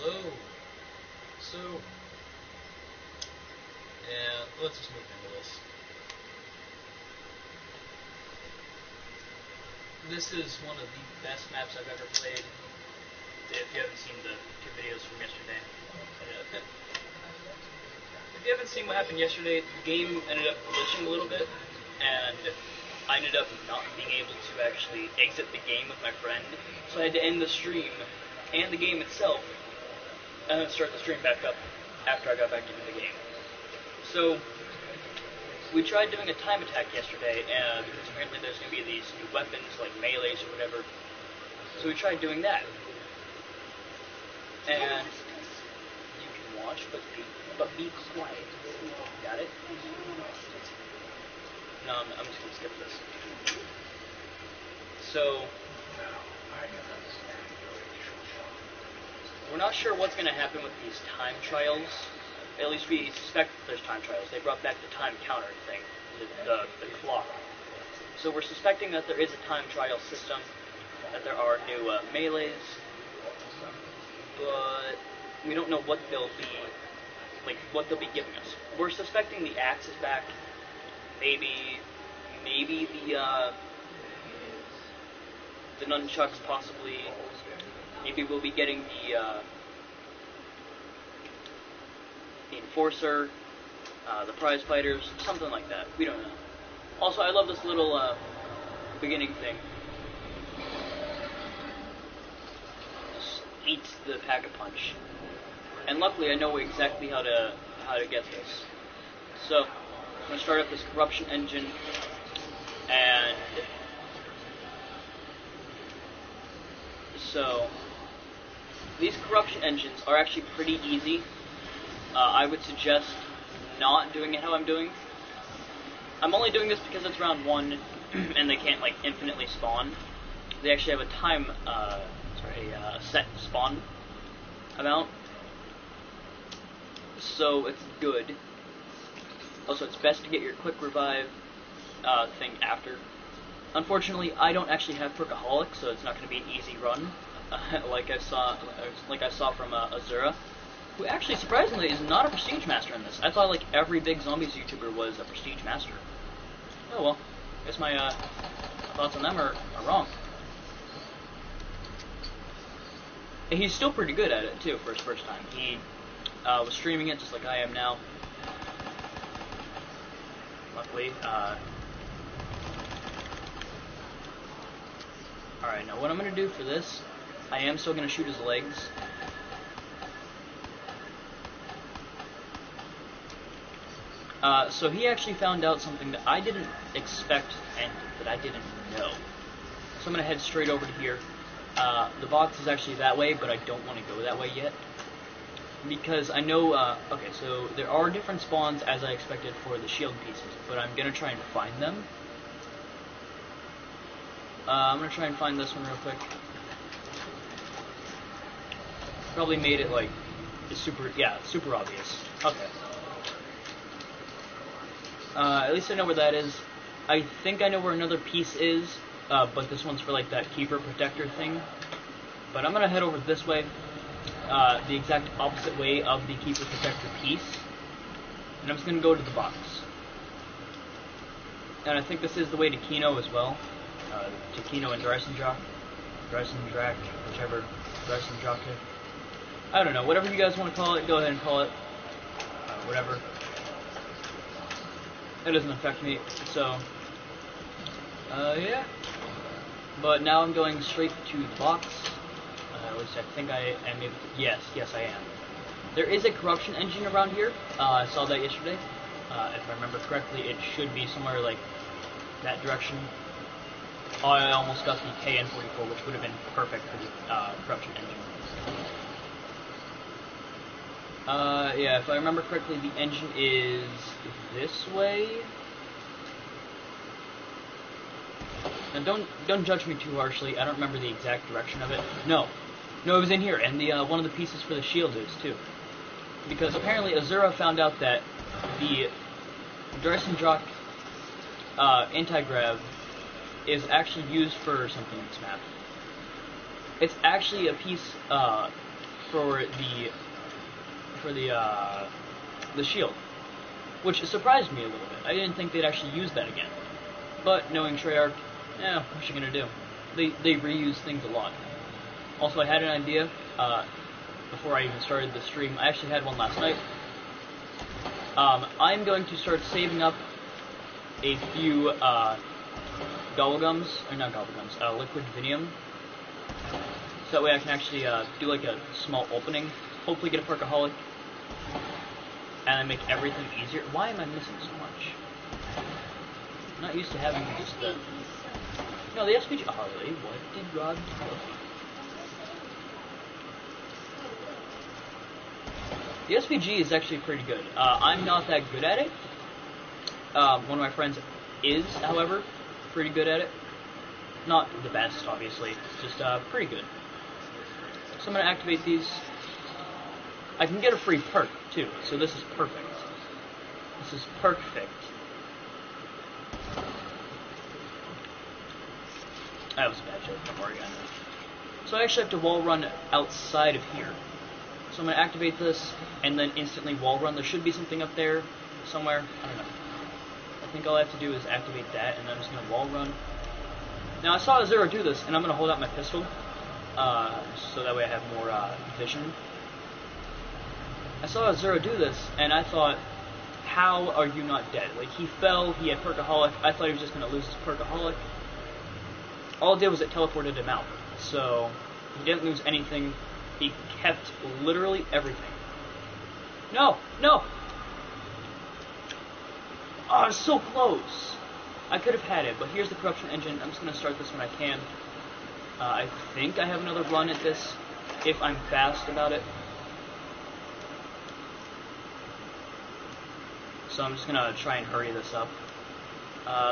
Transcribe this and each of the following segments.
Hello. So, yeah, let's just move into this. This is one of the best maps I've ever played. If you haven't seen the 2 videos from yesterday. If you haven't seen what happened yesterday, the game ended up glitching a little bit, and I ended up not being able to actually exit the game with my friend, so I had to end the stream and the game itself, and then start the stream back up after I got back into the game. So, we tried doing a time attack yesterday, because apparently there's going to be these new weapons, like melees or whatever. So we tried doing that. And you can watch, but be quiet. Got it? No, I'm just going to skip this. So, we're not sure what's going to happen with these time trials. At least we suspect that there's time trials. They brought back the time counter thing, the clock. So we're suspecting that there is a time trial system, that there are new melees, but we don't know what they'll be giving us. We're suspecting the axe is back. Maybe the nunchucks, possibly. Maybe we'll be getting the enforcer, the prize fighters, something like that. We don't know. Also, I love this little beginning thing. Just eat the pack-a-punch. And luckily, I know exactly how to get this. So, I'm gonna start up this corruption engine, and so these corruption engines are actually pretty easy. I would suggest not doing it how I'm doing. I'm only doing this because it's round 1, and they can't like infinitely spawn. They actually have a time, a set spawn amount. So it's good. Also, it's best to get your quick revive thing after. Unfortunately, I don't actually have Perkaholic, so it's not going to be an easy run, like I saw from Azura, who actually surprisingly is not a prestige master in this. I thought like every big zombies YouTuber was a prestige master. Oh well, I guess my thoughts on them are wrong. And he's still pretty good at it too for his first time. He was streaming it just like I am now. Luckily, alright, now what I'm going to do for this, I am still going to shoot his legs. So he actually found out something that I didn't expect and that I didn't know. So I'm going to head straight over to here. The box is actually that way, but I don't want to go that way yet. Because I know, okay, so there are different spawns as I expected for the shield pieces, but I'm going to try and find them. I'm going to try and find this one real quick. Probably made it, like, super obvious. Okay. At least I know where that is. I think I know where another piece is, but this one's for, like, that keeper protector thing. But I'm going to head over this way. The exact opposite way of the keeper protector piece, and I'm just going to go to the box. And I think this is the way to Kino as well, to Kino and Dreisendrach, whichever, Dreisendrach. I don't know, whatever you guys want to call it, go ahead and call it, whatever. It doesn't affect me, so, yeah. But now I'm going straight to the box. At least I think I am able to. Yes, I am. There is a corruption engine around here. I saw that yesterday. If I remember correctly, it should be somewhere like that direction. Oh, I almost got the KN-44, which would have been perfect for the corruption engine. Yeah, if I remember correctly, the engine is this way. Now, don't judge me too harshly. I don't remember the exact direction of it. No, it was in here, and the one of the pieces for the shield is too. Because apparently Azura found out that the Dreisendrach anti-grav is actually used for something in this map. It's actually a piece for the shield, which surprised me a little bit. I didn't think they'd actually use that again. But knowing Treyarch, what's you gonna do? They reuse things a lot. Also, I had an idea before I even started the stream. I actually had one last night. I'm going to start saving up a few liquid Vinium. So that way I can actually do like a small opening, hopefully get a Perkaholic, and then make everything easier. Why am I missing so much? I'm not used to having just the... No, the SPG... Harley, what did Rod tell me? The SVG is actually pretty good. I'm not that good at it. One of my friends is, however, pretty good at it. Not the best, obviously, just pretty good. So I'm going to activate these. I can get a free perk, too, so this is perfect. This is perfect. That was a bad joke, don't worry, I know. So I actually have to wall run outside of here. So I'm going to activate this, and then instantly wall run. There should be something up there somewhere. I don't know. I think all I have to do is activate that, and I'm just going to wall run. Now, I saw Azura do this, and I'm going to hold out my pistol, so that way I have more vision. I saw Azura do this, and I thought, how are you not dead? Like, he fell, he had Perkaholic. I thought he was just going to lose his Perkaholic. All it did was it teleported him out. So, he didn't lose anything. He kept literally everything. No! No! Oh, it's so close! I could have had it, but here's the corruption engine. I'm just going to start this when I can. I think I have another run at this, if I'm fast about it. So I'm just going to try and hurry this up.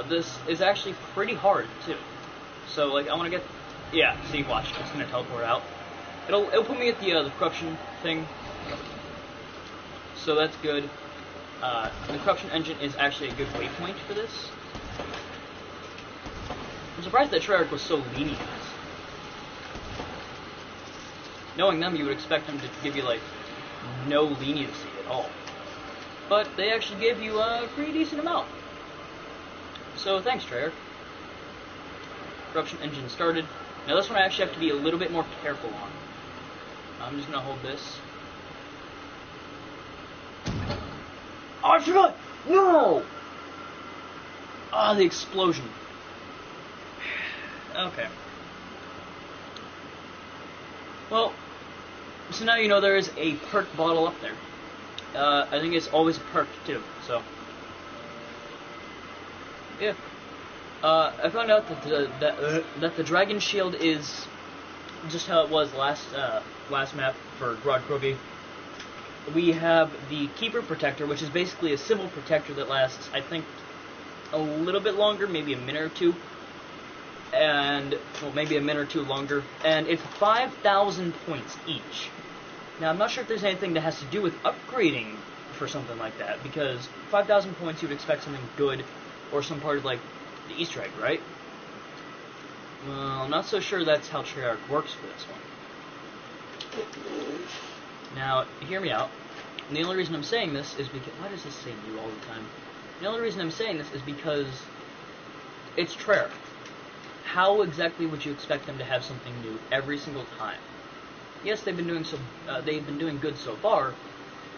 This is actually pretty hard, too. So, like, I want to get... Yeah, see, watch. It's going to teleport out. It'll put me at the corruption thing. So that's good. The corruption engine is actually a good waypoint for this. I'm surprised that Treyarch was so lenient. Knowing them, you would expect them to give you, like, no leniency at all. But they actually gave you a pretty decent amount. So thanks, Treyarch. Corruption engine started. Now this one I actually have to be a little bit more careful on. I'm just gonna hold this. Oh, I forgot! No! Ah, the explosion. Okay. Well, so now you know there is a perk bottle up there. I think it's always a perk too, so. Yeah. I found out that the Dragon Shield is just how it was last map for Grodd Krogi. We have the Keeper Protector, which is basically a civil protector that lasts, I think, a little bit longer, maybe a minute or two. And, well, maybe a minute or two longer. And it's 5,000 points each. Now, I'm not sure if there's anything that has to do with upgrading for something like that, because 5,000 points, you would expect something good, or some part of, like, the Easter egg, right? Well, I'm not so sure that's how Treyarch works for this one. Now, hear me out. And the only reason I'm saying this is because... Why does this say you all the time? The only reason I'm saying this is because it's Treyarch. How exactly would you expect them to have something new every single time? Yes, they've been doing good so far,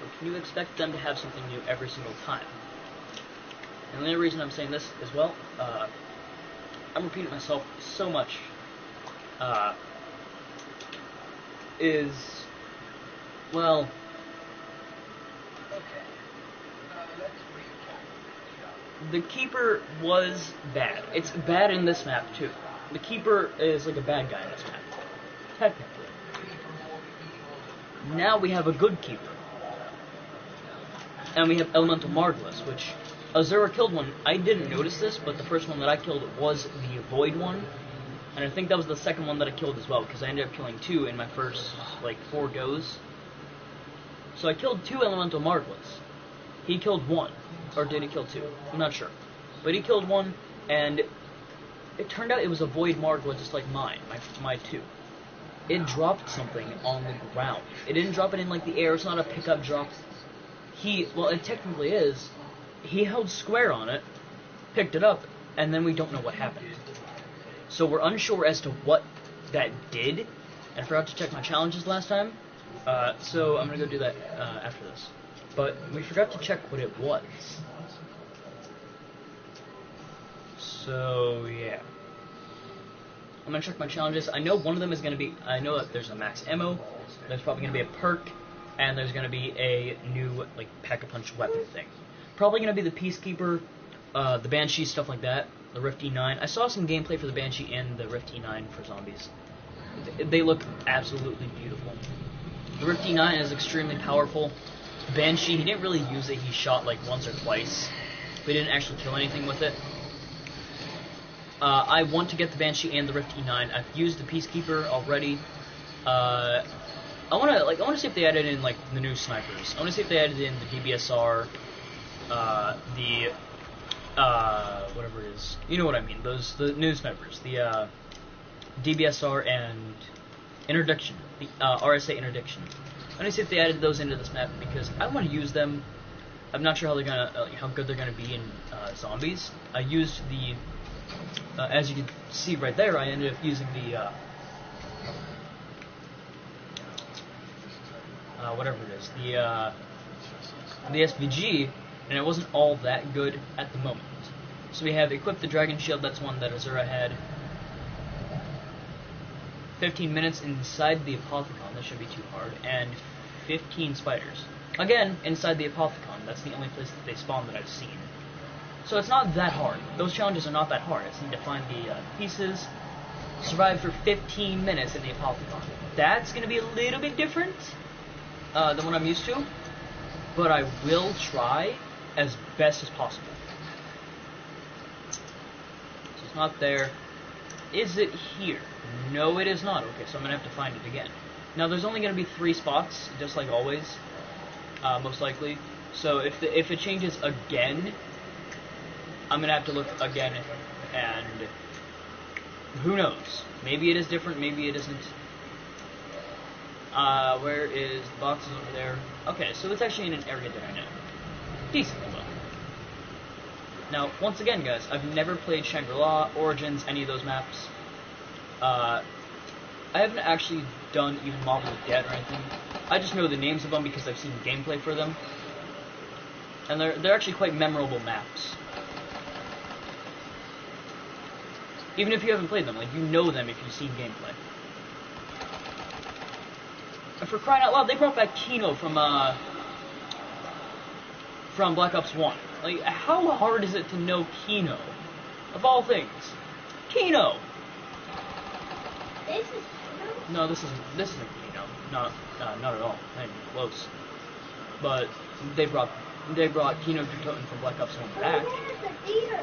but can you expect them to have something new every single time? And the only reason I'm saying this as well, I'm repeating myself so much, is, well, the Keeper was bad. It's bad in this map, too. The Keeper is like a bad guy in this map, technically. Now we have a good Keeper. And we have Elemental Margulis, which Azura killed one. I didn't notice this, but the first one that I killed was the Void one. And I think that was the second one that I killed as well, because I ended up killing two in my first, like, 4 goes. So I killed 2 Elemental Margulis. He killed 1. Or did he kill 2? I'm not sure. But he killed 1, and it turned out it was a Void Margulis just like mine, my 2. it dropped something on the ground. It didn't drop it in like the air. It's not a pickup drop. Well, it technically is. He held square on it, picked it up, and then we don't know what happened. So we're unsure as to what that did. I forgot to check my challenges last time, so I'm gonna go do that after this. But we forgot to check what it was. So yeah, I'm gonna check my challenges. I know one of them is gonna be. I know that there's a max ammo. There's probably gonna be a perk, and there's gonna be a new like pack-a-punch weapon thing. Probably gonna be the Peacekeeper, the Banshee, stuff like that. The Rift E9. I saw some gameplay for the Banshee and the Rift E9 for zombies. They look absolutely beautiful. The Rift E9 is extremely powerful. Banshee, he didn't really use it. He shot like once or twice, but he didn't actually kill anything with it. I want to get the Banshee and the Rift E9. I've used the Peacekeeper already. I want to see if they added in like the new snipers. I want to see if they added in the DBSR, whatever it is. You know what I mean? The new snipers, the DBSR and interdiction, the RSA interdiction. I want to see if they added those into this map because I want to use them. I'm not sure how they're gonna, how good they're gonna be in zombies. I used the, as you can see right there, I ended up using the, whatever it is, the SVG, and it wasn't all that good at the moment. So we have equipped the Dragon Shield. That's one that Azura had. 15 minutes inside the Apothicon. That shouldn't be too hard. And 15 spiders. Again, inside the Apothicon. That's the only place that they spawn that I've seen. So it's not that hard. Those challenges are not that hard. I just need to find the pieces. Survive for 15 minutes in the Apothicon. That's going to be a little bit different than what I'm used to. But I will try as best as possible. So it's not there. Is it here? No, it is not. Okay, so I'm going to have to find it again. Now, there's only going to be 3 spots, just like always, most likely. So if it changes again, I'm going to have to look again, and who knows? Maybe it is different, maybe it isn't. Where is the boxes over there? Okay, so it's actually in an area that I know. Decently well. Now, once again, guys, I've never played Shangri-La, Origins, any of those maps. I haven't actually done even Marvel Dead or anything. I just know the names of them because I've seen gameplay for them. And they're actually quite memorable maps. Even if you haven't played them, like, you know them if you've seen gameplay. And for crying out loud, they brought back Kino from Black Ops 1. Like, how hard is it to know Kino? Of all things. Kino! This is Kino? No, this isn't Kino. Not at all. Not even close. But they brought Kino Toten from Black Ops 1 back. Oh, yeah, the theater.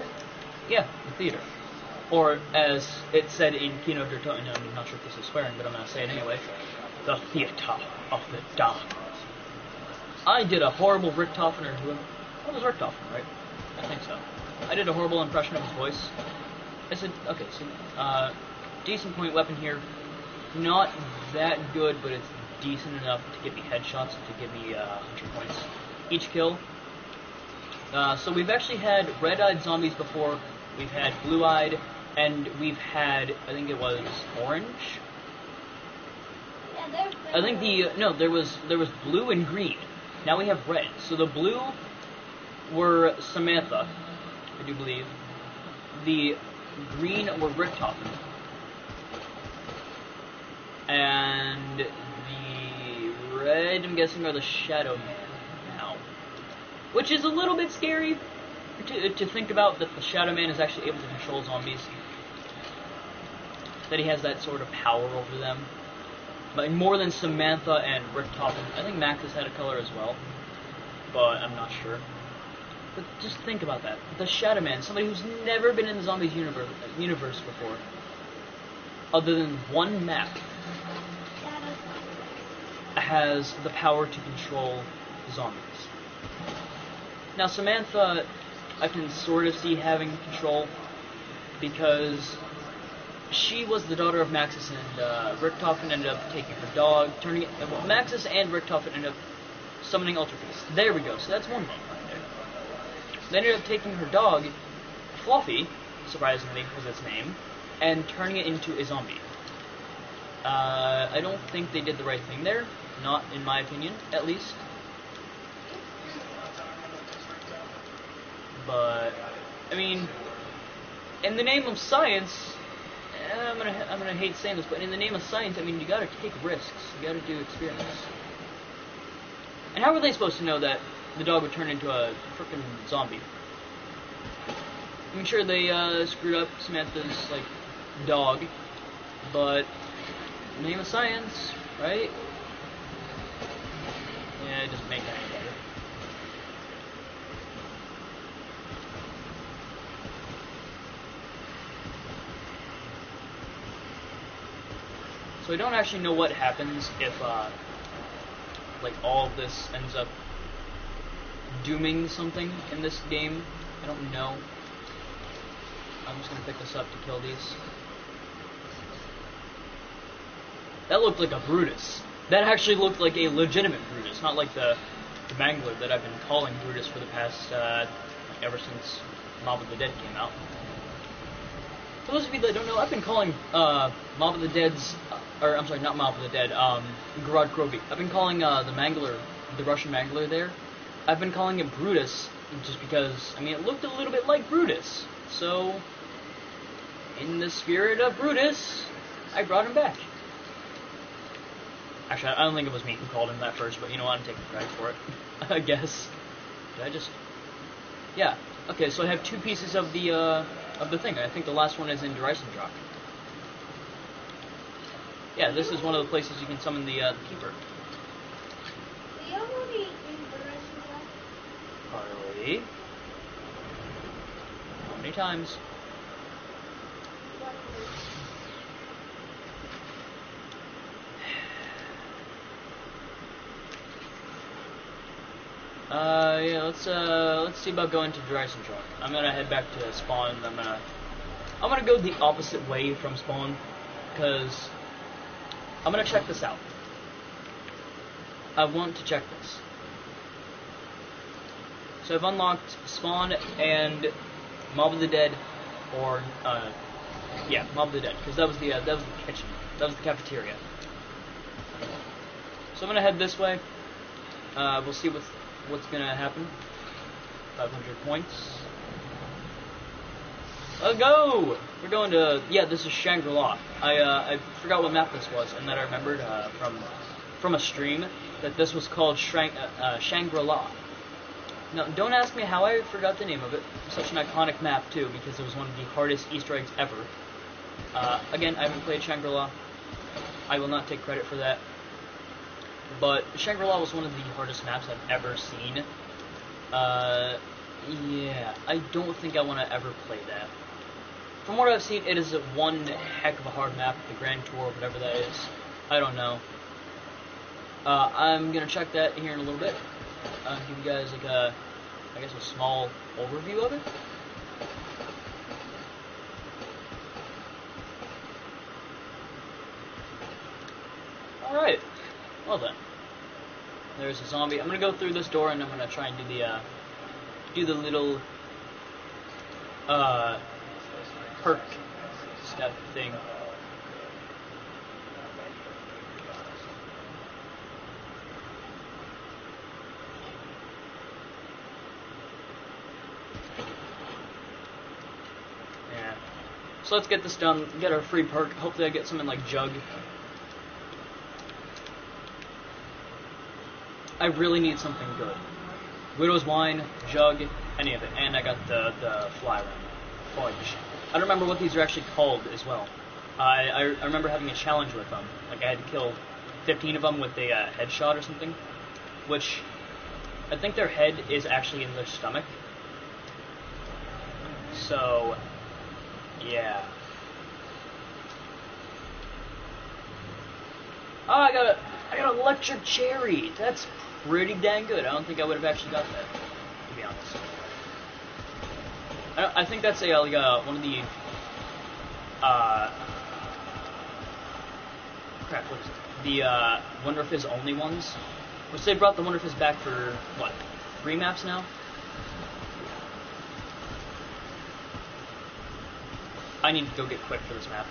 Yeah, the theater. Or, as it said in Kino der Toten, I'm not sure if this is swearing, but I'm going to say it anyway, the theater of the dark. I did a horrible Richtofen, or what was Richtofen, right? I think so. I did a horrible impression of his voice. I said, okay, so, decent point weapon here. Not that good, but it's decent enough to give me headshots and to give me 100 points each kill. So we've actually had red-eyed zombies before, we've had blue-eyed, and we've had, I think it was orange? Yeah, I think there was blue and green. Now we have red. So the blue were Samantha, I do believe. The green were Richtofen. And the red, I'm guessing, are the Shadow Man now. Which is a little bit scary to think about, that the Shadow Man is actually able to control zombies. That he has that sort of power over them. But more than Samantha and Richtofen. I think Maxis had a color as well, but I'm not sure. But just think about that. The Shadow Man, somebody who's never been in the zombies universe before, other than one map, has the power to control zombies. Now Samantha, I can sort of see having control, because she was the daughter of Maxis, and Richtofen ended up taking her dog, turning it. Well, Maxis and Richtofen ended up summoning Ultra Beast. There we go. So that's one thing right there. They ended up taking her dog, Fluffy, surprisingly was its name, and turning it into a zombie. I don't think they did the right thing there. Not in my opinion, at least. But I mean, in the name of science, I'm gonna hate saying this, but in the name of science, I mean, you gotta take risks. You gotta do experiments. And how were they supposed to know that the dog would turn into a frickin' zombie? I'm sure they screwed up Samantha's like dog, but in the name of science, right? Yeah, it doesn't make that any better. So I don't actually know what happens if, like, all of this ends up dooming something in this game. I don't know. I'm just gonna pick this up to kill these. That looked like a Brutus. That actually looked like a legitimate Brutus, not like the Mangler that I've been calling Brutus for the past, ever since Mob of the Dead came out. For those of you that don't know, I've been calling, Mob of the Dead's, or I'm sorry, not Mob of the Dead, Gorod Krovi. I've been calling, the Mangler, the Russian Mangler there, I've been calling it Brutus, just because, I mean, it looked a little bit like Brutus. So, in the spirit of Brutus, I brought him back. Actually, I don't think it was me who called him that first, but you know what, I'm taking credit for it, I guess. Did I just... Yeah, okay, so I have 2 pieces of the thing. I think the last one is in Dreisendrach. Yeah, this is one of the places you can summon the Keeper. Harley? How many times? Yeah, let's see about going to Dreisendrach. I'm gonna head back to spawn. I'm gonna go the opposite way from spawn, because I'm gonna check this out. I want to check this. So I've unlocked Spawn and Mob of the Dead, or yeah, Mob of the Dead, because that was the kitchen, that was the cafeteria. So I'm gonna head this way. We'll see what's gonna happen. 500 points. Let's go! We're going to, yeah, this is Shangri-La. I forgot what map this was, and then I remembered from a stream that this was called Shangri-La. Now, don't ask me how I forgot the name of it. It's such an iconic map, too, because it was one of the hardest Easter eggs ever. Again, I haven't played Shangri-La. I will not take credit for that. But Shangri-La was one of the hardest maps I've ever seen. Yeah, I don't think I want to ever play that. From what I've seen, it is one heck of a hard map, the Grand Tour, whatever that is. I don't know. I'm gonna check that here in a little bit. Give you guys like I guess a small overview of it. Alright. Well then. There's a zombie. I'm gonna go through this door and I'm gonna try and do the little perk step thing. Yeah. So let's get this done, get our free perk. Hopefully I get something like Jug. I really need something good. Widow's Wine, Jug, any of it. And I got the fly ring. Fudge. I don't remember what these are actually called as well. I remember having a challenge with them. Like I had to kill 15 of them with a headshot or something. Which, I think their head is actually in their stomach. So, yeah. Oh, I got an electric cherry. That's pretty dang good. I don't think I would have actually got that, to be honest. I think that's one of the crap, what is it? The Wonder Fizz only ones, which they brought the Wonder Fizz back for what, 3 maps now? I need to go get Quick for this map.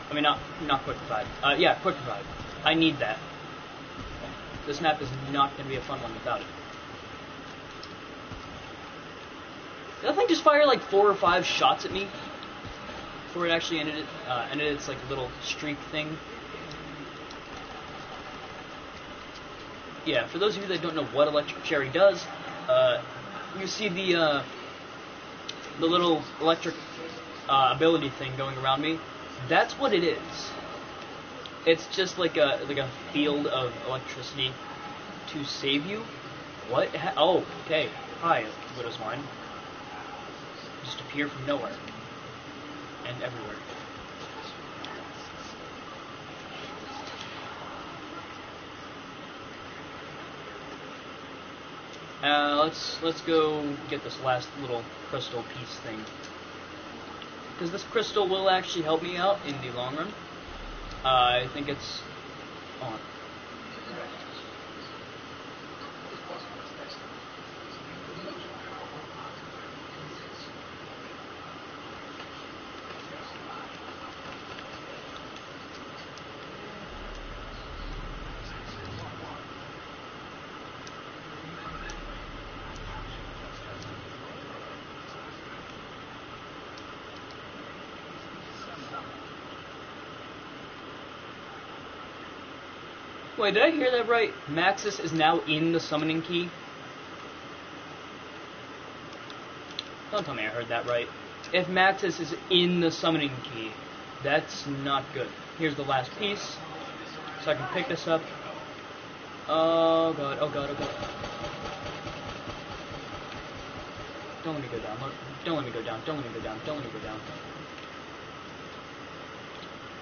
I mean, not Quick Revive. Yeah, Quick Revive. I need that. This map is not going to be a fun one without it. Did that thing just fire like 4 or 5 shots at me before it actually ended its like little streak thing? Yeah, for those of you that don't know what Electric Cherry does, you see the little electric ability thing going around me. That's what it is. It's just like a field of electricity to save you. What? Oh, okay. Hi, Widow's Wine. Just appear from nowhere and everywhere. Let's go get this last little crystal piece thing, because this crystal will actually help me out in the long run. I think it's on. Wait, did I hear that right? Maxis is now in the summoning key? Don't tell me I heard that right. If Maxis is in the summoning key, that's not good. Here's the last piece, so I can pick this up. Oh god, oh god, oh god. Don't let me go down, don't let me go down, don't let me go down, don't let me go down.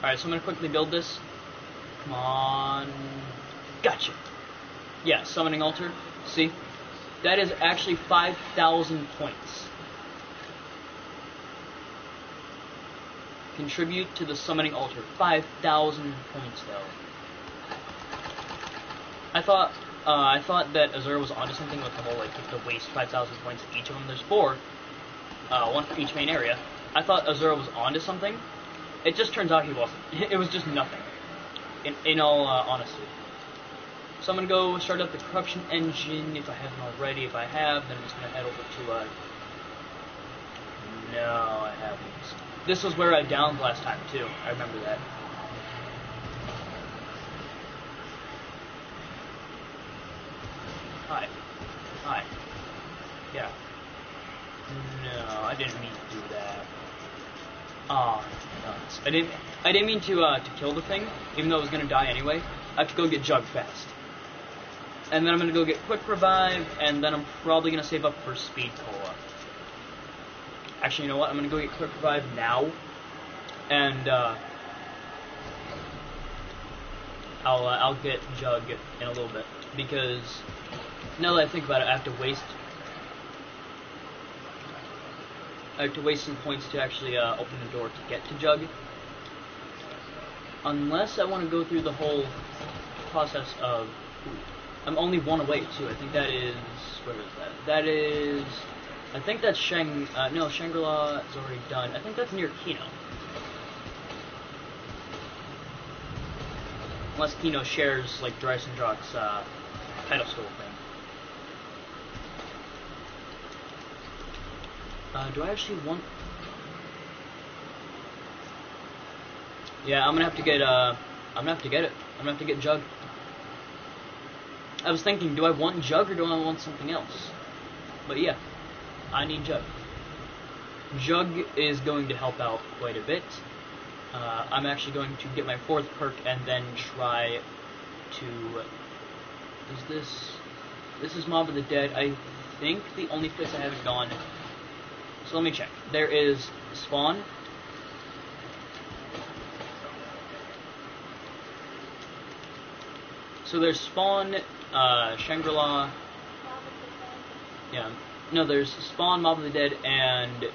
Alright, so I'm gonna quickly build this. Come on. Gotcha. Yeah, summoning altar. See? That is actually 5,000 points. Contribute to the summoning altar. 5,000 points, though. I thought that Azura was onto something with the whole, like, the waste 5,000 points each of them. There's 4. One for each main area. I thought Azura was onto something. It just turns out he wasn't. It was just nothing. In all honesty. So I'm going to go start up the corruption engine if I haven't already. If I have, then I'm just going to head over to no, I haven't. This was where I downed last time too. I remember that. Hi. Hi. Yeah. No, I didn't mean to do that. Oh, nuts. I didn't mean to kill the thing, even though I was gonna die anyway. I have to go get Jug fast. And then I'm gonna go get Quick Revive, and then I'm probably gonna save up for Speed Cola. Actually, you know what? I'm gonna go get Quick Revive now, and I'll get Jug in a little bit, because now that I think about it, I have to waste some points to actually open the door to get to Jug. Unless I want to go through the whole process of... Ooh, I'm only 1 away, too. I think that is... Where is that? That is... I think that's no, Shangri-La is already done. I think that's near Kino. Unless Kino shares, like, Dryson Drock's pedestal thing. Do I actually want... Yeah, I'm gonna have to get, it. I'm gonna have to get Jug. I was thinking, do I want Jug or do I want something else? But yeah, I need Jug. Jug is going to help out quite a bit. I'm actually going to get my 4th perk and then try to... This is Mob of the Dead. I think the only place I haven't gone... So let me check. There is Spawn. So there's Spawn, Shangri-La. Yeah. No, there's Spawn, Mob of the Dead, and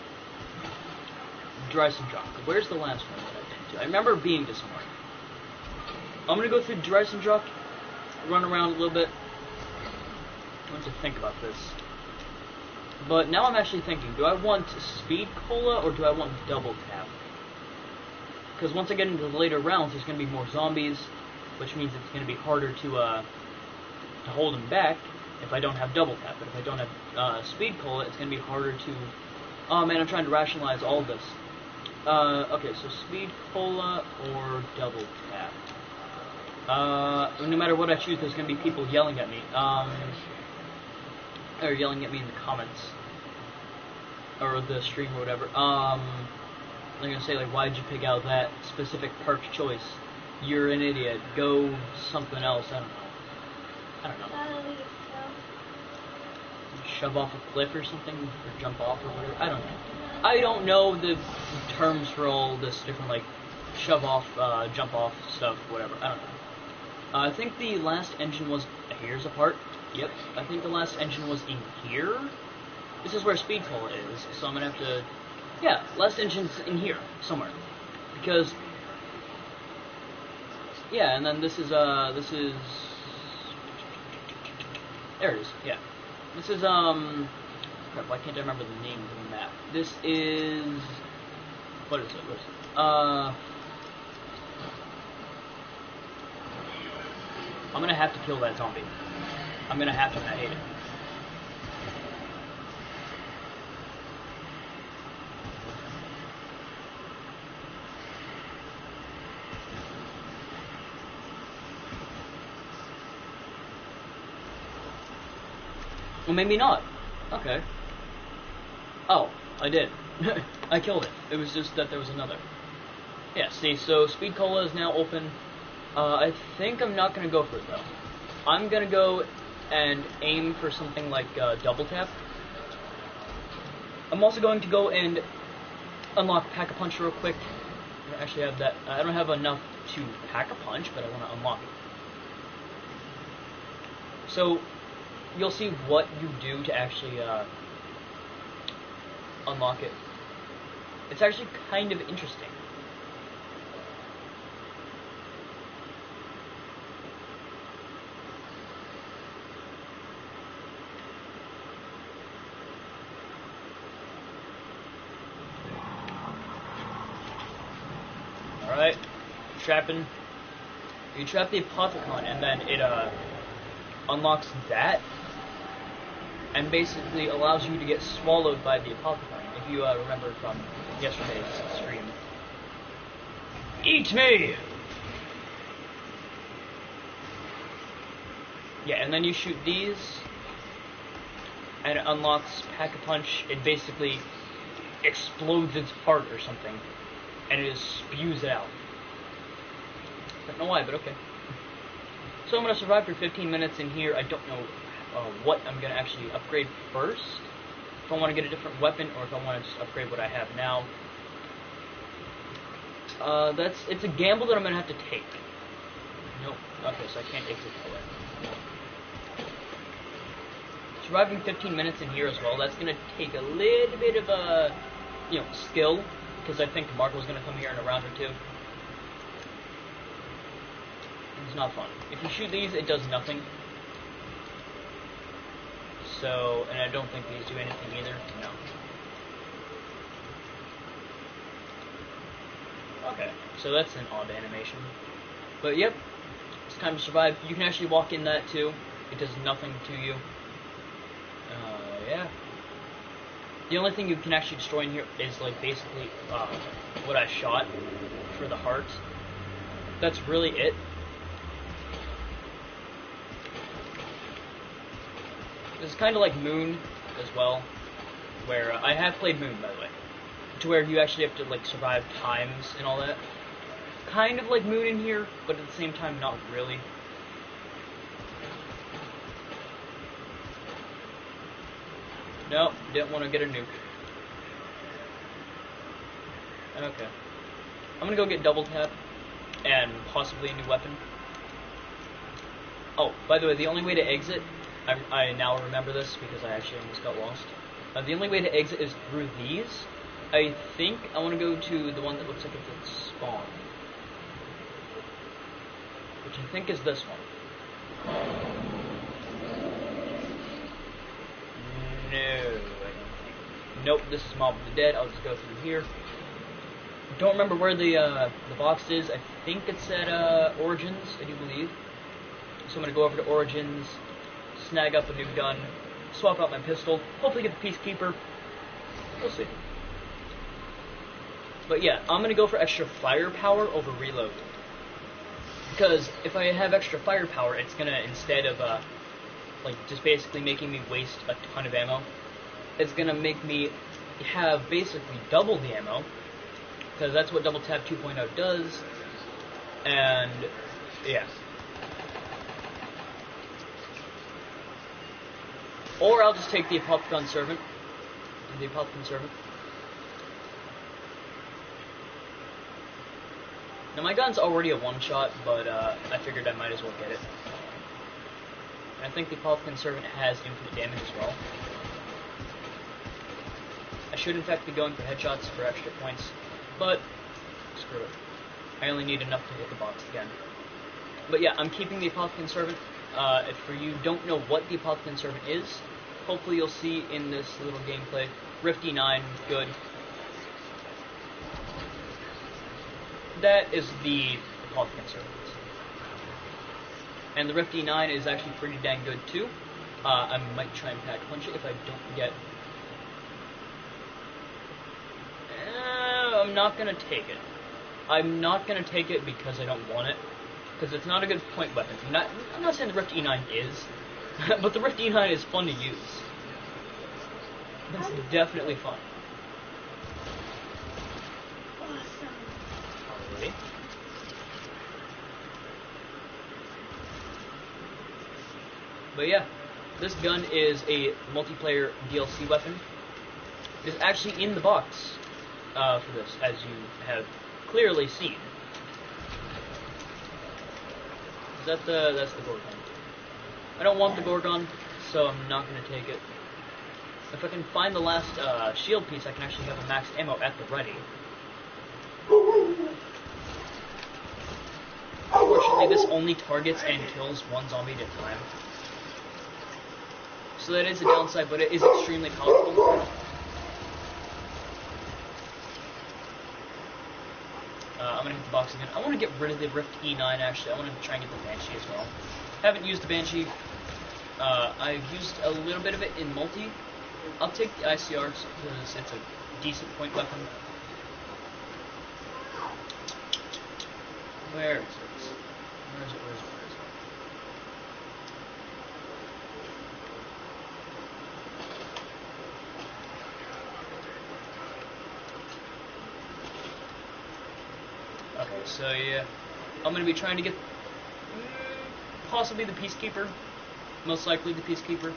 Dryson Drock. Where's the last one that I've been to? I remember being to somewhere. I'm gonna go through Dresden Druck, run around a little bit. I want to think about this. But now I'm actually thinking, do I want Speed Cola or do I want Double Tap? Because once I get into the later rounds, there's going to be more zombies, which means it's going to be harder to hold them back if I don't have Double Tap. But if I don't have Speed Cola, it's going to be harder to... Oh man, I'm trying to rationalize all of this. Okay, so Speed Cola or Double Tap. No matter what I choose, there's going to be people yelling at me. Or yelling at me in the comments. Or the stream or whatever. They're going to say, like, why'd you pick out that specific park choice? You're an idiot. Go something else. I don't know. Shove off a cliff or something? Or jump off or whatever? I don't know. I don't know the terms for all this different, like, shove off, jump off stuff, whatever. I don't know. I think the last engine was... Here's a part. Yep. I think the last engine was in here. This is where Speed Cola is, so I'm going to have to... Yeah, last engine's in here, somewhere. Because... Yeah, and then this is... There it is, yeah. This is, crap, why can't I remember the name of the map? This is... What is it? I'm gonna have to kill that zombie. I'm gonna have to, and I hate it. Well, maybe not. Okay. Oh, I did. I killed it. It was just that there was another. Yeah, see, so Speed Cola is now open. I think I'm not going to go for it, though. I'm going to go and aim for something like Double Tap. I'm also going to go and unlock Pack-a-Punch real quick. I don't actually have that. I don't have enough to Pack-a-Punch, but I want to unlock it. So... You'll see what you do to actually unlock it. It's actually kind of interesting. Alright, trapping. You trap the Apothicon and then it unlocks that. And basically allows you to get swallowed by the Apothicon, if you remember from yesterday's stream. Eat me! Yeah, and then you shoot these, and it unlocks Pack-a-Punch. It basically explodes its heart or something, and it just spews it out. I don't know why, but okay. So I'm going to survive for 15 minutes in here. I don't know what I'm going to actually upgrade first. If I want to get a different weapon, or if I want to just upgrade what I have now. It's a gamble that I'm going to have to take. Nope. Okay, so I can't exit that way. Surviving 15 minutes in here as well, that's going to take a little bit of, skill. Because I think Marco's going to come here in a round or two. It's not fun. If you shoot these, it does nothing. So, and I don't think these do anything either. No. Okay, so that's an odd animation. But yep, it's time to survive. You can actually walk in that too. It does nothing to you. Yeah. The only thing you can actually destroy in here is like basically what I shot for the heart. That's really it. It's kind of like Moon as well, where I have played Moon, by the way, to where you actually have to like survive times and all that. Kind of like Moon in here, but at the same time not really. Nope, didn't want to get a nuke. Okay. I'm gonna go get Double Tap and possibly a new weapon. Oh, by the way, the only way to exit, I now remember this because I actually almost got lost. The only way to exit is through these. I think I want to go to the one that looks like it's at spawn. which I think is this one. No, I don't think. Nope, this is Mob of the Dead. I'll just go through here. Don't remember where the box is. I think it's at Origins, I do believe. So I'm gonna go over to Origins, snag up a new gun, swap out my pistol, hopefully get the Peacekeeper. We'll see. But yeah, I'm gonna go for extra firepower over reload. Because if I have extra firepower, it's gonna, instead of like just basically making me waste a ton of ammo, it's gonna make me have basically double the ammo. Because that's what Double Tap 2.0 does. And yeah. Or I'll just take the Apothicon Servant. The Apothicon Servant. Now my gun's already a one-shot, but I figured I might as well get it. And I think the Apothicon Servant has infinite damage as well. I should in fact be going for headshots for extra points, but screw it. I only need enough to hit the box again. But yeah, I'm keeping the Apothicon Servant. If for you don't know what the Apothicon Servant is, hopefully you'll see in this little gameplay. Rift E9, good. That is the Apothicon Servant. And the Rift E9 is actually pretty dang good too. I might try and pack punch it if I don't get... I'm not gonna take it. I'm not gonna take it because I don't want it. Because it's not a good point weapon. I'm not saying the Rift E9 is, but the Rift E9 is fun to use. It's definitely fun. Awesome. Alright. But yeah, this gun is a multiplayer DLC weapon. It is actually in the box for this, as you have clearly seen. That's the Gorgon. I don't want the Gorgon, so I'm not going to take it. If I can find the last shield piece, I can actually have a max ammo at the ready. Unfortunately, this only targets and kills one zombie at a time. So that is a downside, but it is extremely powerful. I'm going to hit the box again. I want to get rid of the Rift E9, actually. I want to try and get the Banshee as well. Haven't used the Banshee. I've used a little bit of it in multi. I'll take the ICR because it's a decent point weapon. Where is it? Where is it? Okay, so yeah, I'm going to be trying to get possibly the Peacekeeper, most likely the Peacekeeper.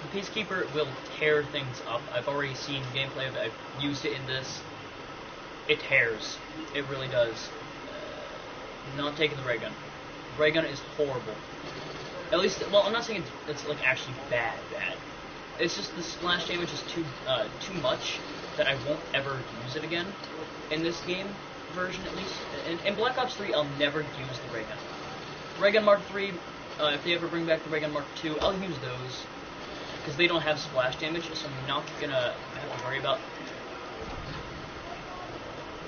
The Peacekeeper will tear things up. I've already seen gameplay of it. I've used it in this. It tears. It really does. Not taking the ray gun. The ray gun is horrible. At least, well, I'm not saying it's like actually bad. It's just the splash damage is too much that I won't ever use it again in this game version, at least. In Black Ops 3, I'll never use the ray gun. Ray gun Mark 3, if they ever bring back the ray gun Mark 2, I'll use those because they don't have splash damage, so I'm not gonna have to worry about.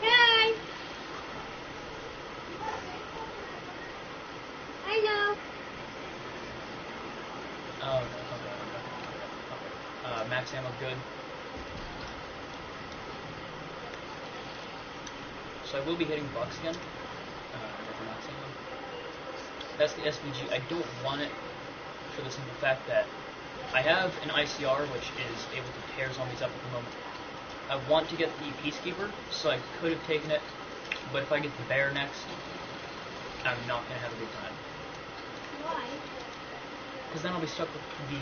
Hey! I know. Oh, okay. Max ammo, good. So I will be hitting the box again. With max ammo. That's the SVG. I don't want it for the simple fact that I have an ICR which is able to tear zombies up at the moment. I want to get the Peacekeeper, so I could have taken it, but if I get the Bear next, I'm not going to have a good time. Why? Because then I'll be stuck with the...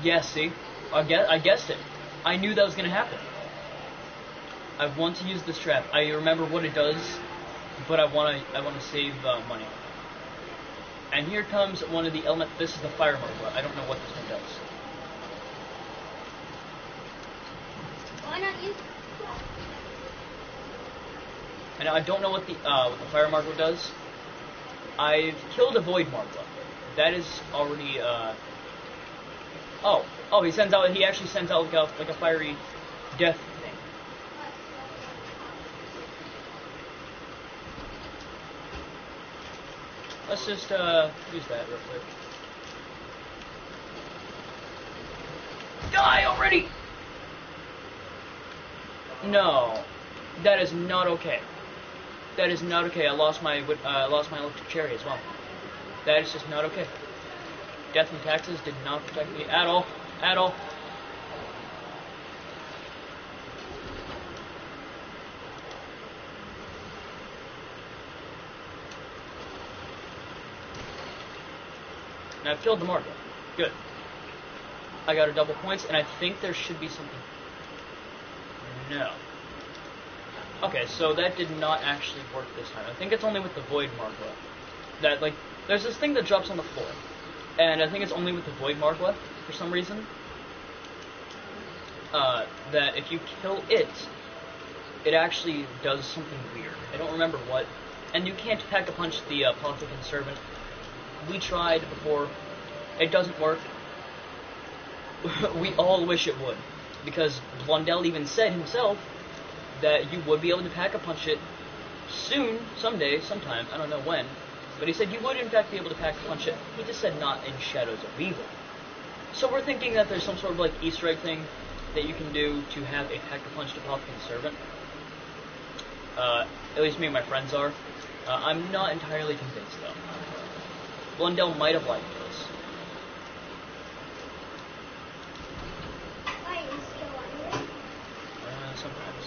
Yeah, see? I guessed it. I knew that was going to happen. I want to use this trap. I remember what it does, but I want to save money. And here comes one of the elements. This is the fire mode. I don't know what this one does. Why not use? And I don't know what the Fire Margwa does. I've killed a Void Margwa. That is already oh, he sends out. He actually sends out like a fiery death thing. Let's just use that real quick. Die already! No, that is not okay. That is not okay. I lost my electric cherry as well. That is just not okay. Death and taxes did not protect me at all. At all. And I've killed the Margwa. Good. I got a double points, and I think there should be something. No. Okay, so that did not actually work this time. I think it's only with the Void Margwa. That, like, there's this thing that drops on the floor. And I think it's only with the Void Margwa, for some reason. That if you kill it, it actually does something weird. I don't remember what. And you can't Pack-a-Punch the Politican Servant. We tried before. It doesn't work. We all wish it would. Because Blondell even said himself that you would be able to Pack-a-Punch it soon, someday, sometime, I don't know when, but he said you would in fact be able to Pack-a-Punch it. He just said not in Shadows of Evil. So we're thinking that there's some sort of like Easter egg thing that you can do to have a Pack-a-Punch to Politican Servant. At least me and my friends are. I'm not entirely convinced though. Blondell might have liked this. Sometimes.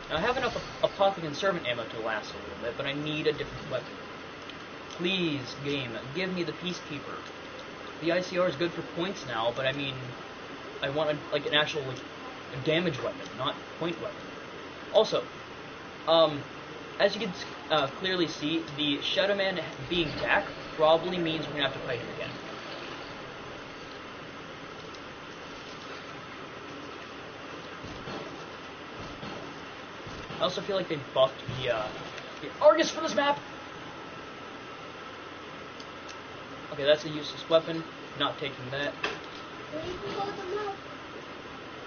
Now, I have enough Apothicon Servant ammo to last a little bit, but I need a different weapon. Please, game, give me the Peacekeeper. The ICR is good for points now, but I mean, I want like an actual like, a damage weapon, not point weapon. Also, as you can clearly see, the Shadow Man being back probably means we're gonna have to fight him again. I also feel like they buffed the Argus for this map. Okay, that's a useless weapon. Not taking that.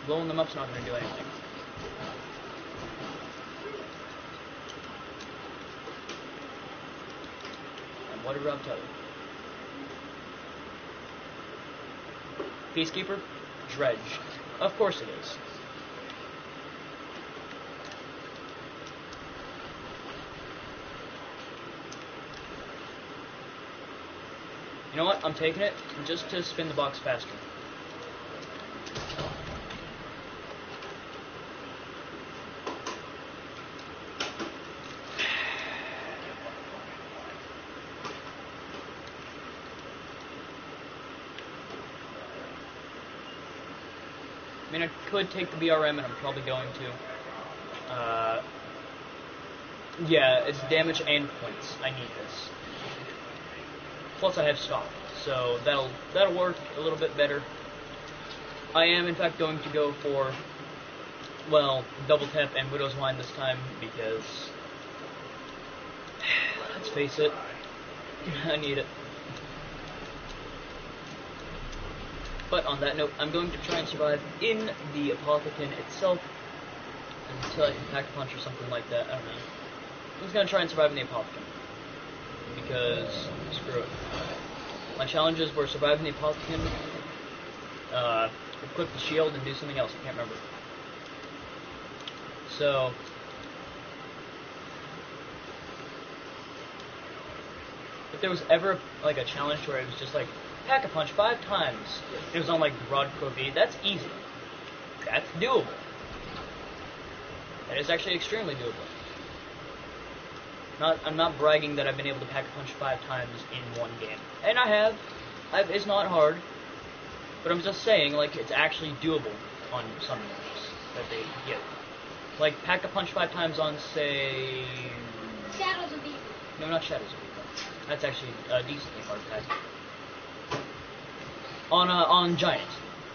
Blowing them up's not going to do anything. And what did Rob tell you? Peacekeeper? Dredge. Of course it is. You know what? I'm taking it just to spin the box faster. I mean, I could take the BRM, and I'm probably going to. Yeah, it's damage and points. I need this. Plus I have stock, so that'll work a little bit better. I am in fact going to go for, well, double tap and Widow's Wine this time because, let's face it, I need it. But on that note, I'm going to try and survive in the Apothicon itself until I can Pack-a-Punch or something like that. I don't know. I'm just going to try and survive in the Apothicon. Because, screw it. My challenges were survive in the Apothicon, equip the shield, and do something else. I can't remember. So, if there was ever like a challenge where it was just like Pack-a-Punch 5 times, it was on like Rod V, that's easy. That's doable. That is actually extremely doable. I'm not bragging that I've been able to Pack-a-Punch 5 times in one game. And I have. It's not hard. But I'm just saying, like, it's actually doable on some maps that they give. Like, Pack-a-Punch 5 times on, say... Shadows of Evil. No, not Shadows of Evil. That's actually a decently hard pack. On Giant.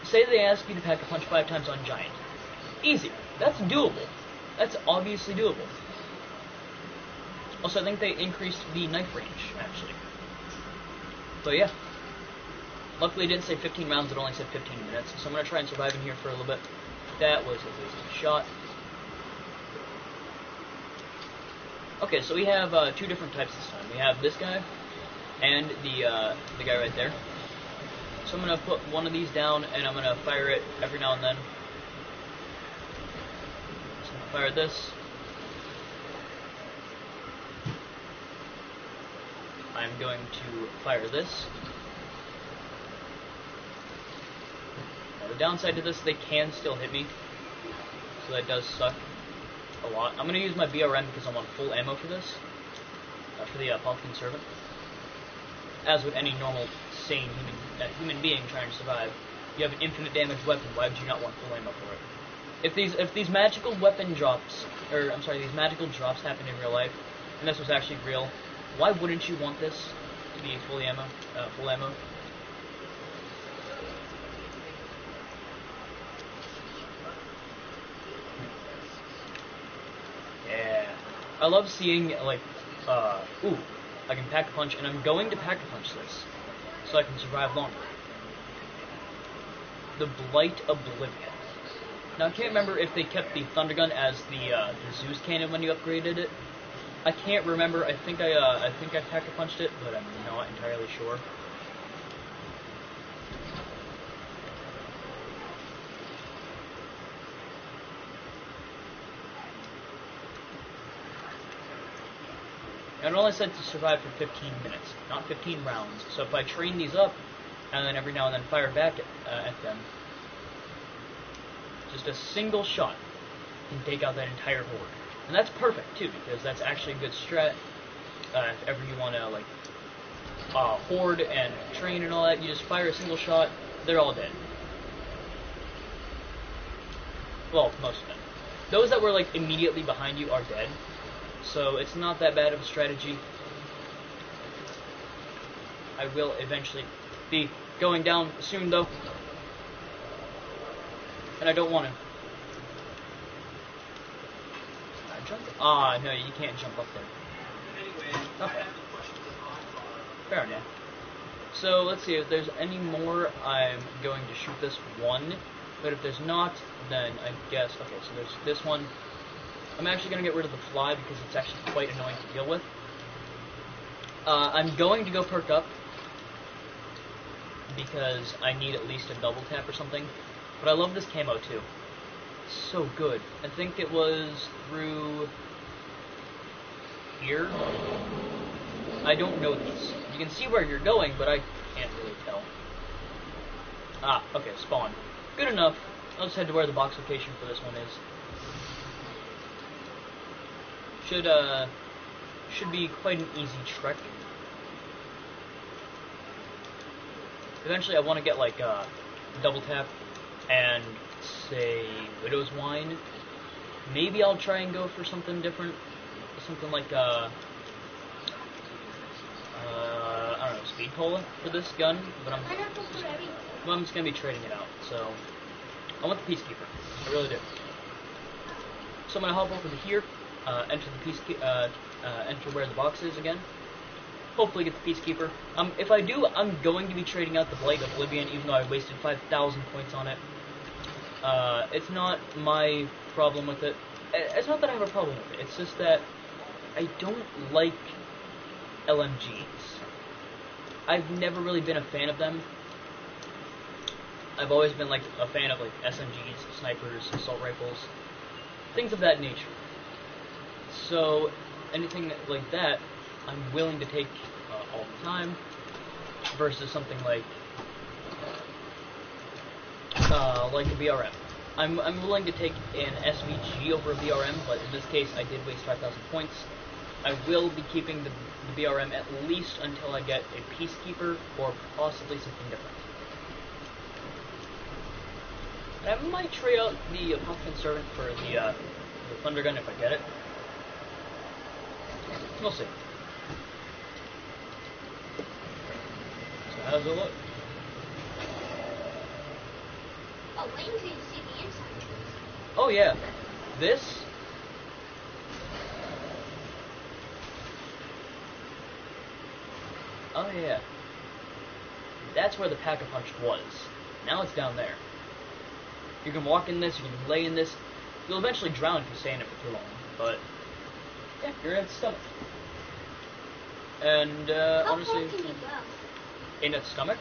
say they ask you to pack a punch 5 times on Giant. Easy. That's doable. That's obviously doable. Also, I think they increased the knife range, actually. But yeah. Luckily, it didn't say 15 rounds, it only said 15 minutes. So I'm going to try and survive in here for a little bit. That was a wasted shot. Okay, so we have 2 different types this time. We have this guy and the guy right there. So I'm going to put one of these down, and I'm going to fire it every now and then. So I'm going to fire this. I'm going to fire this. Now the downside to this, they can still hit me, so that does suck a lot. I'm going to use my BRM because I'm on full ammo for this, for the Pumpkin Servant. As with any normal, sane human being trying to survive, you have an infinite damage weapon. Why would you not want full ammo for it? If these magical weapon drops, or I'm sorry, these magical drops happen in real life, and this was actually real, why wouldn't you want this to be full ammo? Yeah, I love seeing like, ooh, I can pack a punch, and I'm going to pack a punch this, so I can survive longer. The Blight Oblivion. Now I can't remember if they kept the Thunder Gun as the Zeus cannon when you upgraded it. I can't remember. I think I pack a punched it, but I'm not entirely sure. And it only said to survive for 15 minutes, not 15 rounds. So if I train these up, and then every now and then fire back at them, just a single shot can take out that entire horde. And that's perfect, too, because that's actually a good strat. If ever you want to, like, horde and train and all that, you just fire a single shot, they're all dead. Well, most of them. Those that were, like, immediately behind you are dead. So it's not that bad of a strategy. I will eventually be going down soon, though. And I don't want to. Jump? Ah, no, you can't jump up there. Anyway, Okay. I have a question for Fair enough. So, let's see, if there's any more, I'm going to shoot this one. But if there's not, then I guess... Okay, so there's this one. I'm actually going to get rid of the fly because it's actually quite annoying to deal with. I'm going to go perk up because I need at least a double tap or something. But I love this camo too. So good. I think it was through here. I don't know this. You can see where you're going, but I can't really tell. Ah, okay, spawn. Good enough. I'll just head to where the box location for this one is. Should be quite an easy trek. Eventually I want to get like double tap and say Widow's Wine. Maybe I'll try and go for something different. Something like I don't know, Speed Cola for this gun, but I'm just gonna be trading it out, so I want the Peacekeeper. I really do. So I'm gonna hop over to here. Enter the enter where the box is again. Hopefully get the Peacekeeper. If I do, I'm going to be trading out the Blight Oblivion, even though I wasted 5,000 points on it. It's not my problem with it. It's not that I have a problem with it. It's just that I don't like LMGs. I've never really been a fan of them. I've always been like a fan of like SMGs, snipers, assault rifles, things of that nature. So anything like that, I'm willing to take all the time, versus something like a BRM. I'm willing to take an SVG over a BRM, but in this case, I did waste 5,000 points. I will be keeping the BRM at least until I get a Peacekeeper or possibly something different. And I might trade out the Pumpkin Servant for the Thunder Gun if I get it. We'll see. So how does it look? Oh, wait until you see the inside of this. Oh yeah, this. Oh yeah, that's where the Pack-a-Punch was. Now it's down there. You can walk in this, you can lay in this. You'll eventually drown if you stay in it for too long, but yeah, you're in its stomach. And How honestly, far can you go? in its stomach.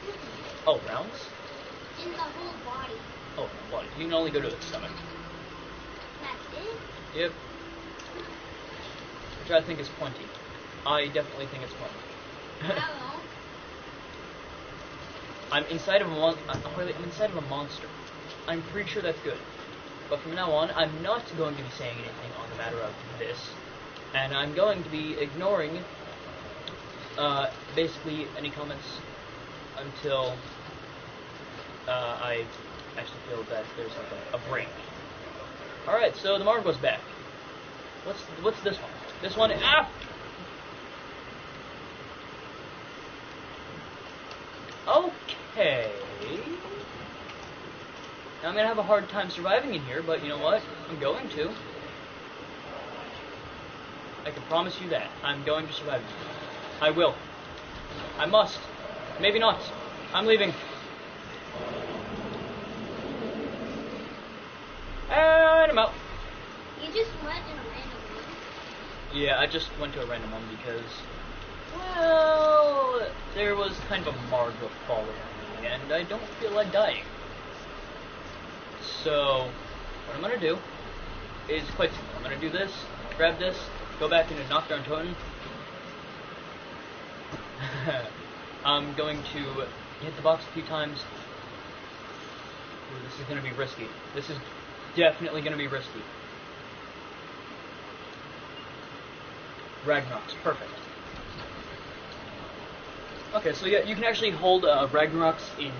Mm-mm. Oh, rounds. In the whole body. Oh, what? You can only go to its stomach. That's it? Yep. Which I think is plenty. I definitely think it's plenty. I don't know. I'm inside of I'm inside of a monster. I'm pretty sure that's good. But from now on, I'm not going to be saying anything on the matter of this, and I'm going to be ignoring basically any comments until I actually feel that there's like a break. All right, so the Margot's back. What's this one? This one. Ah! Okay. Now I'm gonna have a hard time surviving in here, but you know what? I'm going to. I can promise you that. I'm going to survive. I will. I must. Maybe not. I'm leaving. And I'm out. You just went in a random one. Yeah, I just went to a random one because, well, there was kind of a Margot following me, and I don't feel like dying. So, what I'm going to do is quite simple. I'm going to do this, grab this, go back into Knockdown Totem. I'm going to hit the box a few times. Ooh, this is going to be risky. This is definitely going to be risky. Ragnarok's perfect. Okay, so yeah, you can actually hold Ragnarok's in.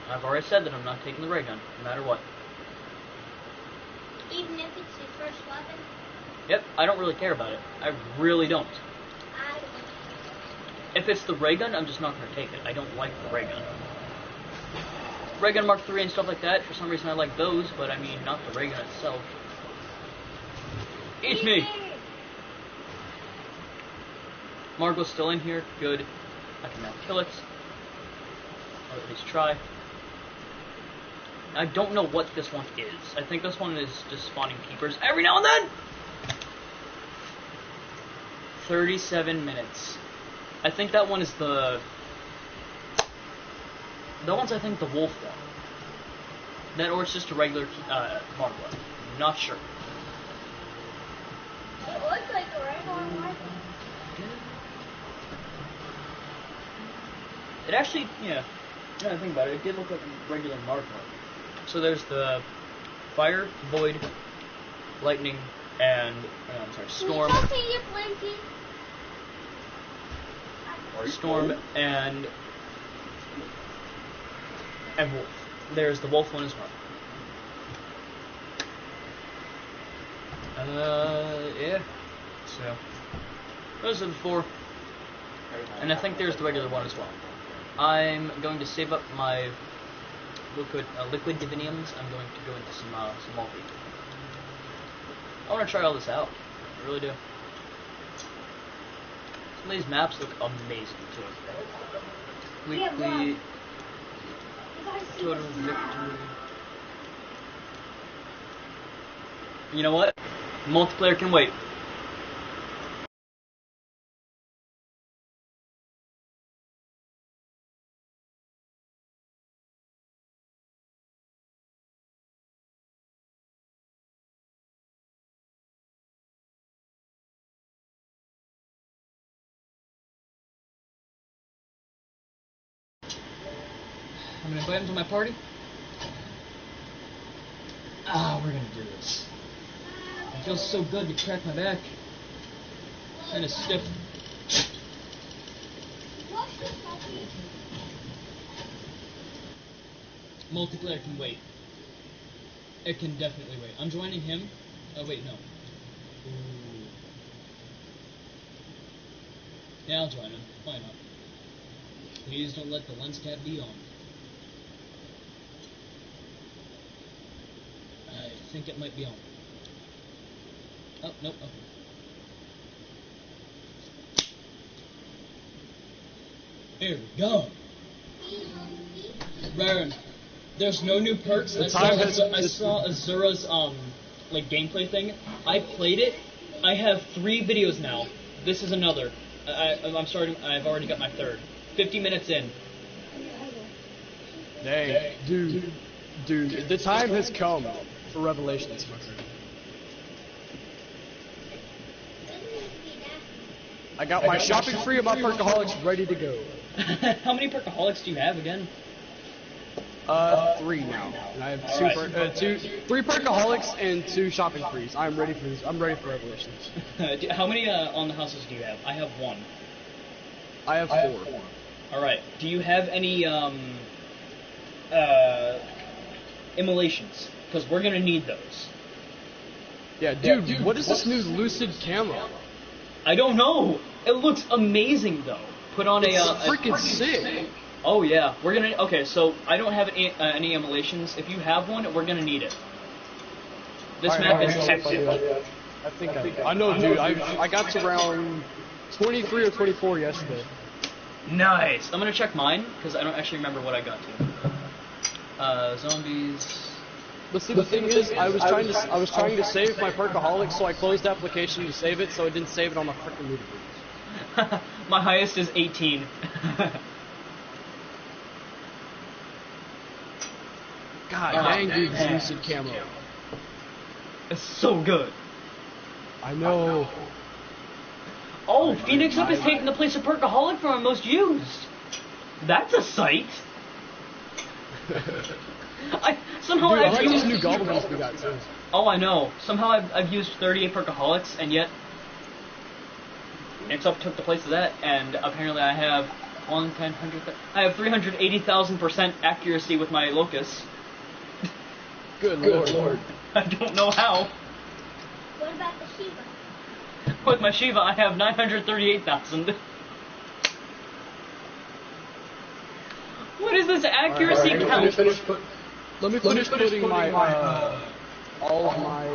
I've already said that I'm not taking the ray gun, no matter what. Even if it's your first weapon? Yep, I don't really care about it. I really don't. I don't. If it's the ray gun, I'm just not going to take it. I don't like the ray gun. Ray gun Mark III and stuff like that, for some reason I like those, but I mean, not the ray gun itself. Eat me! Margot's still in here. Good. I can now kill it. Or at least try. I don't know what this one is. I think this one is just spawning keepers every now and then! 37 minutes. I think that one is the... That one's, I think, the wolf one. That, or it's just a regular Margot. I'm not sure. It looks like a regular Margot. It actually, yeah, now that I think about it, it did look like a regular Margot. So there's the fire, void, lightning, and, I'm sorry, storm. Can you see your blinky? Storm and wolf. There's the wolf one as well. Yeah. So those are the four, and I think there's the regular one as well. I'm going to save up my liquid diviniums. I'm going to go into some multi. I want to try all this out. I really do. Some of these maps look amazing too. Weekly total victory. You know what? Multiplayer can wait. I'm gonna invite him to my party. We're gonna do this. It feels so good to crack my back. Kinda stiff. Multiplayer can wait. It can definitely wait. I'm joining him. Oh wait, no. Ooh. Yeah, I'll join him. Why not? Please don't let the lens cap be on. think it might be on. Oh, nope. Okay. Here we go. Ryan, there's no new perks. I saw Azura's like gameplay thing. I played it. I have 3 videos now. This is another. I'm starting. I've already got my 3rd. 50 minutes in. Dang, dude, the time has come for Revelations. I got my shopping free of my Perkaholics ready to go. How many Perkaholics do you have again? 3 now. And I have 3 Perkaholics and 2 shopping frees. I'm ready for this. I'm ready for Revelations. How many on the houses do you have? I have 1. I have 4. All right. Do you have any immolations? Because we're gonna need those. Yeah, dude. What is this new Lucid camo? I don't know. It looks amazing though. Put on It's freaking sick. Oh yeah, we're gonna. Okay, so I don't have any immolations. If you have one, we're gonna need it. This map is hectic. I think I know, dude. I got to round 23 or 24 yesterday. Nice. I'm gonna check mine because I don't actually remember what I got to. Zombies. But see, the thing is, I was trying to save my Perkaholic, so I closed the application to save it, so it didn't save it on my freaking leaderboard. My highest is 18. God dang, dude, this Lucid camo. It's so good. I know. Oh, Phoenix Up is taking the place of Perkaholic for our most used. That's a sight. Somehow Dude, I I've like used these new goblins we got too. Oh, I know. Somehow I've used 38 Perkaholics, and yet Phoenix Up took the place of that, and apparently I have 380,000% accuracy with my Locust. Good lord. I don't know how. What about the Shiva? With my Shiva, I have 938,000. What is this accuracy count? Let me finish putting my all of my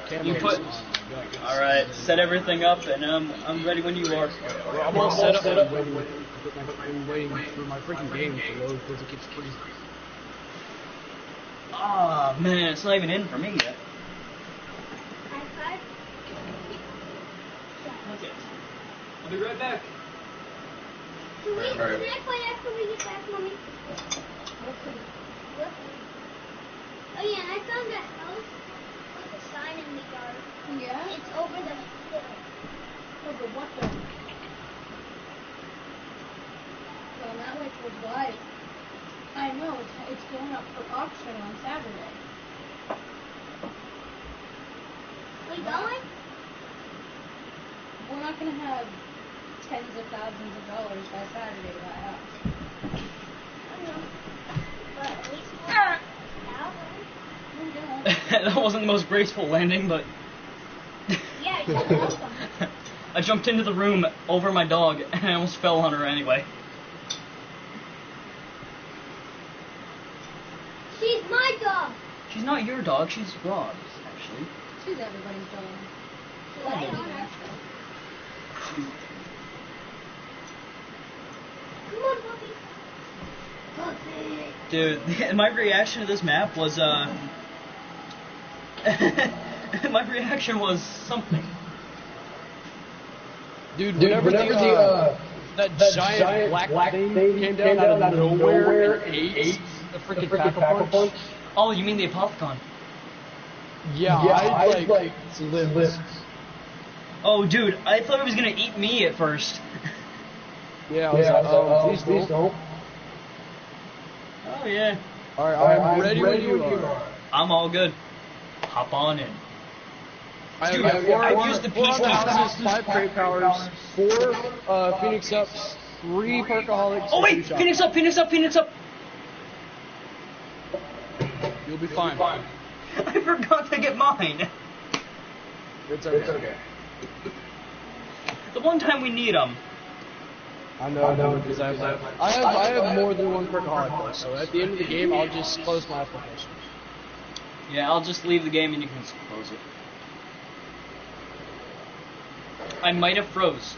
camos You put. on. All right, set everything up, and I'm ready when you are. I'm all set up and waiting for my freaking game to load because it keeps freezing. Ah, man, it's not even in for me yet. High five. Okay. I'll be right back. Can I play after we get back, Mommy? What? Oh yeah, and I found that house with a sign in the yard. Yeah? It's over the hill. Over what hill? Well, that way towards Live. I know, it's going up for auction on Saturday. We going? We're not going to have tens of thousands of dollars by Saturday to buy a house. I know. But at least That wasn't the most graceful landing, but yeah, it's awesome. I jumped into the room over my dog, and I almost fell on her anyway. She's my dog. She's not your dog, she's Rob's, actually. She's everybody's dog. I own her. Come on, puppy. Puppy. Dude, my reaction to this map was, my reaction was something. Dude, whenever that giant black thing came down out of nowhere and ate the freaking Pack-a-Punch. Oh, you mean the Apothicon? Yeah, I'd like to live. Oh, dude, I thought it was gonna eat me at first. Yeah, I was like, oh, please don't. Oh, yeah. Alright, I'm ready when you are. I'm all good. Hop on in. Dude, I've used the peach houses, 5 crate powers, 4 Phoenix Ups, 3 Perkaholics. Oh, wait! Phoenix up, Phoenix up, Phoenix up! You'll be fine. I forgot to get mine. It's okay. The one time we need them. I know, because I have more than one Perkaholic though, so at the end of the game, I'll just close my application. Yeah, I'll just leave the game and you can just close it. I might have froze.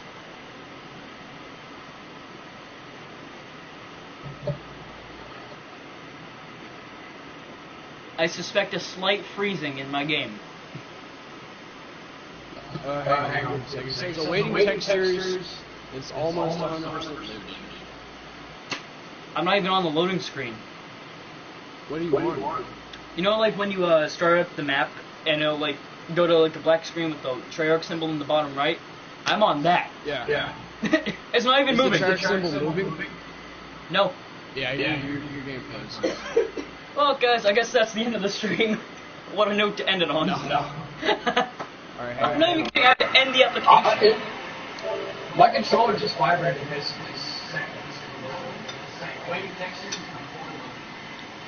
I suspect a slight freezing in my game. Hang on a second. It says awaiting textures. It's almost 100% loaded. I'm not even on the loading screen. What do you want? You know, like when you start up the map and it'll like go to like the black screen with the Treyarch symbol in the bottom right? I'm on that. Yeah. It's not even moving. Is the Treyarch symbol moving? No. Yeah, your game froze. Well, guys, I guess that's the end of the stream. What a note to end it on. No. Alright, I'm not even kidding. I have to end the application. My controller just vibrated his waving textures.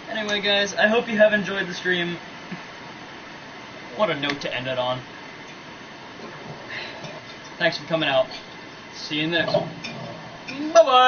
Anyway, guys, I hope you have enjoyed the stream. What a note to end it on. Thanks for coming out. See you in the next one. Bye-bye.